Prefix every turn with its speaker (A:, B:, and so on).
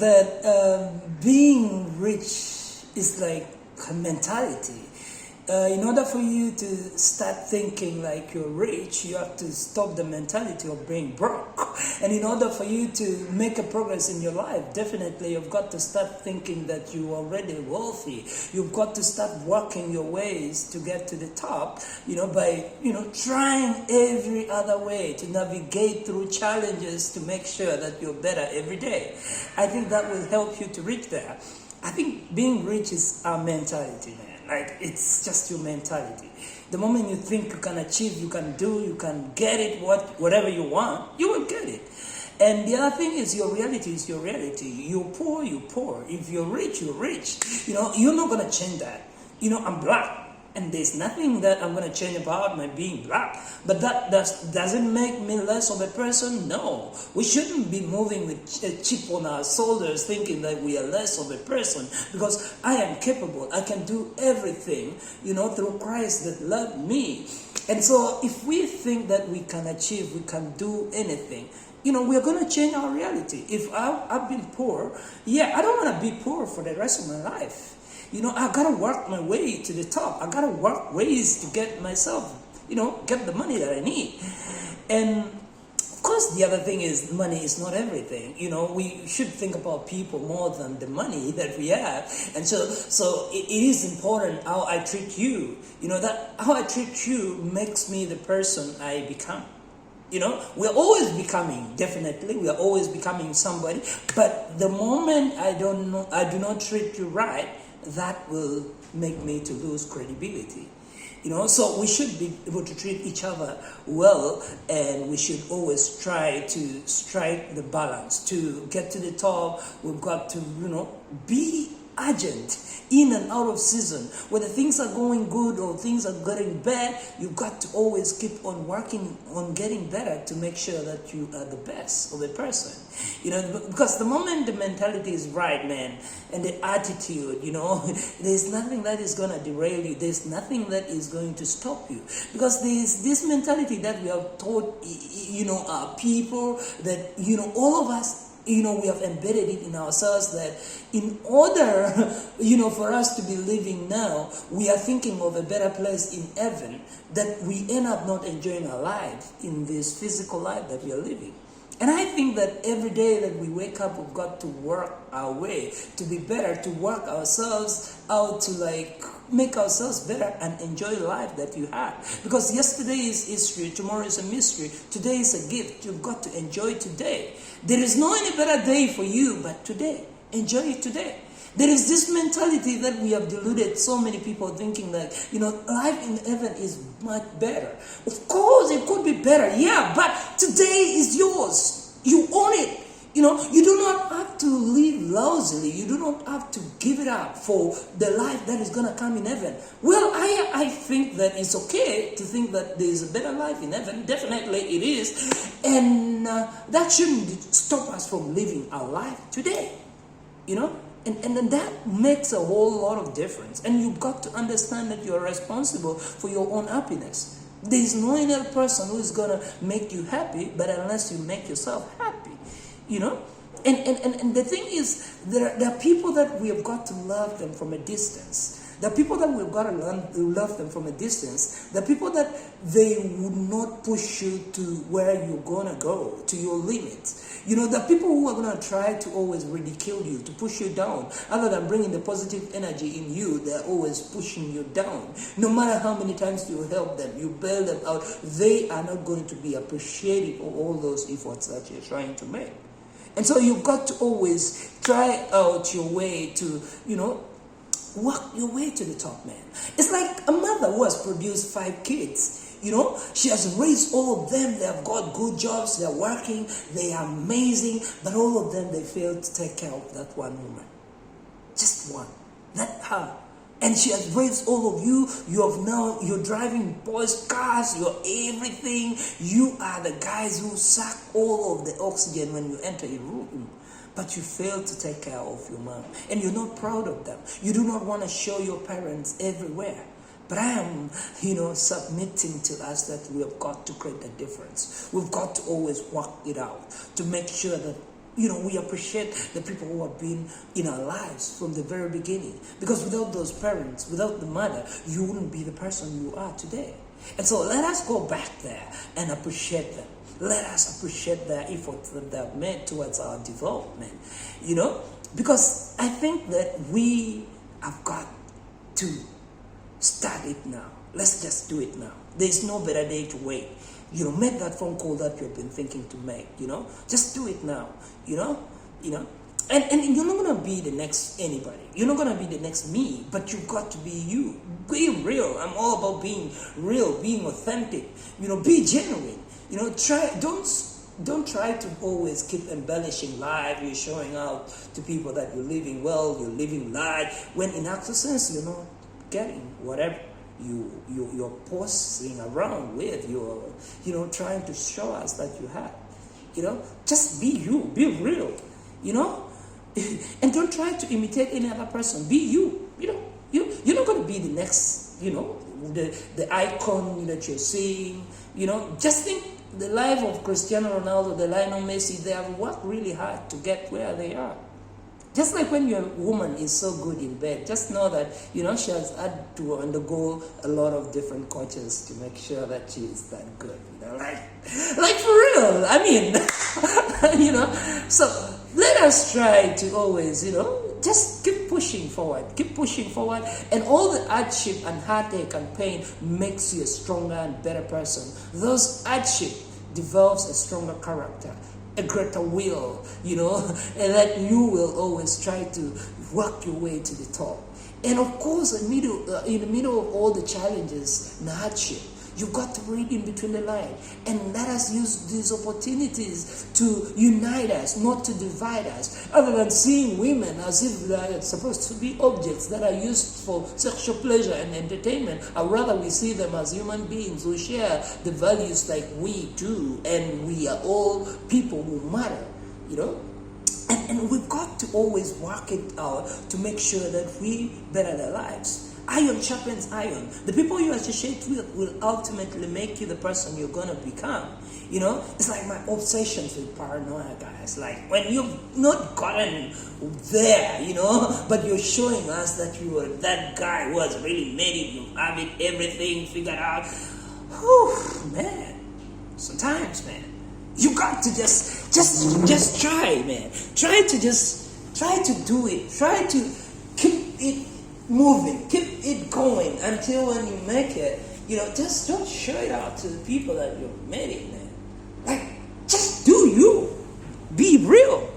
A: that being rich is like a mentality. In order for you to start thinking like you're rich, you have to stop the mentality of being broke. And in order for you to make a progress in your life, definitely you've got to start thinking that you're already wealthy. You've got to start working your ways to get to the top, by, trying every other way to navigate through challenges to make sure that you're better every day. I think that will help you to reach there. I think being rich is our mentality, man. Like, it's just your mentality. The moment you think you can achieve, you can do, you can get it, whatever you want, you will get it. And the other thing is your reality is your reality. You're poor, you're poor. If you're rich, you're rich. You're not going to change that. I'm black. And there's nothing that I'm going to change about my being black. But that doesn't make me less of a person? No. We shouldn't be moving with a chip on our shoulders thinking that we are less of a person. Because I am capable. I can do everything, through Christ that loved me. And so if we think that we can achieve, we can do anything, we're going to change our reality. If I've been poor, I don't want to be poor for the rest of my life. I gotta work my way to the top. I gotta work ways to get myself, get the money that I need. And of course, the other thing is money is not everything. We should think about people more than the money that we have. And so it is important how I treat you. That how I treat you makes me the person I become. We're always becoming, definitely. We are always becoming somebody. But the moment I do not treat you right, that will make me to lose credibility. So we should be able to treat each other well, and we should always try to strike the balance. To get to the top, we've got to, be urgent, in and out of season. Whether things are going good or things are getting bad, you've got to always keep on working on getting better to make sure that you are the best of the person. Because the moment the mentality is right, man, and the attitude, there's nothing that is going to derail you. There's nothing that is going to stop you. Because there's this mentality that we have taught, our people, that, all of us, we have embedded it in ourselves that in order, for us to be living now, we are thinking of a better place in heaven, that we end up not enjoying our life in this physical life that we are living. And I think that every day that we wake up, we've got to work our way to be better, to work ourselves out, to make ourselves better and enjoy life that you have. Because yesterday is history, tomorrow is a mystery, today is a gift. You've got to enjoy today. There is no any better day for you but today. Enjoy it today. There is this mentality that we have deluded so many people thinking that, life in heaven is much better. Of course, it could be better, but today is yours. You own it. You do not have to live lousily. You do not have to give it up for the life that is going to come in heaven. Well, I think that it's okay to think that there is a better life in heaven. Definitely it is. And that shouldn't stop us from living our life today. And that makes a whole lot of difference. And you've got to understand that you're responsible for your own happiness. There is no other person who is going to make you happy, but unless you make yourself happy. And the thing is, there are people that we have got to love them from a distance. The people that we've got to learn to love them from a distance, the people that they would not push you to where you're going to go, to your limits. The people who are going to try to always ridicule you, to push you down, other than bringing the positive energy in you, they're always pushing you down. No matter how many times you help them, you bail them out, they are not going to be appreciative of all those efforts that you're trying to make. And so you've got to always try out your way to, work your way to the top, man. It's like a mother who has produced 5 kids. She has raised all of them. They have got good jobs. They're working. They are amazing. But all of them, they failed to take care of that one woman. Just one. Not her. And she has raised all of you. You're driving boys' cars. You're everything. You are the guys who suck all of the oxygen when you enter a room. But you fail to take care of your mom. And you're not proud of them. You do not want to show your parents everywhere. But I am, submitting to us that we have got to create a difference. We've got to always work it out to make sure that we appreciate the people who have been in our lives from the very beginning. Because without those parents, without the mother, you wouldn't be the person you are today. And so let us go back there and appreciate them. Let us appreciate their efforts that they have made towards our development. Because I think that we have got to start it now. Let's just do it now. There's no better day to wait. Make that phone call that you've been thinking to make, Just do it now, And you're not going to be the next anybody. You're not going to be the next me, but you've got to be you. Be real. I'm all about being real, being authentic. Be genuine. Don't try to always keep embellishing life. You're showing out to people that you're living well, you're living life, when in actual sense you're not getting whatever you're posting around with. You're trying to show us that you have. Just be you, be real, and don't try to imitate any other person. Be you. You're not going to be the next, the icon that you're seeing. Just think the life of Cristiano Ronaldo, the Lionel Messi. They have worked really hard to get where they are. Just like when your woman is so good in bed, just know that, she has had to undergo a lot of different coaches to make sure that she is that good, like for real. I mean, so let us try to always, just keep pushing forward, and all the hardship and heartache and pain makes you a stronger and better person. Those hardship develops a stronger character, a greater will, and that you will always try to work your way to the top. And of course, in the middle of all the challenges and hardship, you've got to read in between the lines. And let us use these opportunities to unite us, not to divide us. Other than seeing women as if they are supposed to be objects that are used for sexual pleasure and entertainment, or rather we see them as human beings who share the values like we do, and we are all people who matter, And we've got to always work it out to make sure that we better their lives. Iron sharpens iron. The people you associate with will ultimately make you the person you're going to become. It's like my obsessions with paranoia, guys. Like when you've not gotten there, but you're showing us that you are that guy who has really made it. You have it, everything figured out. Whew, man. Sometimes, man, you got to just try, man. Try to do it. Try to keep it moving, keep it going until when you make it, just don't show it out to the people that you've made it, man. Like, just do you. Be real.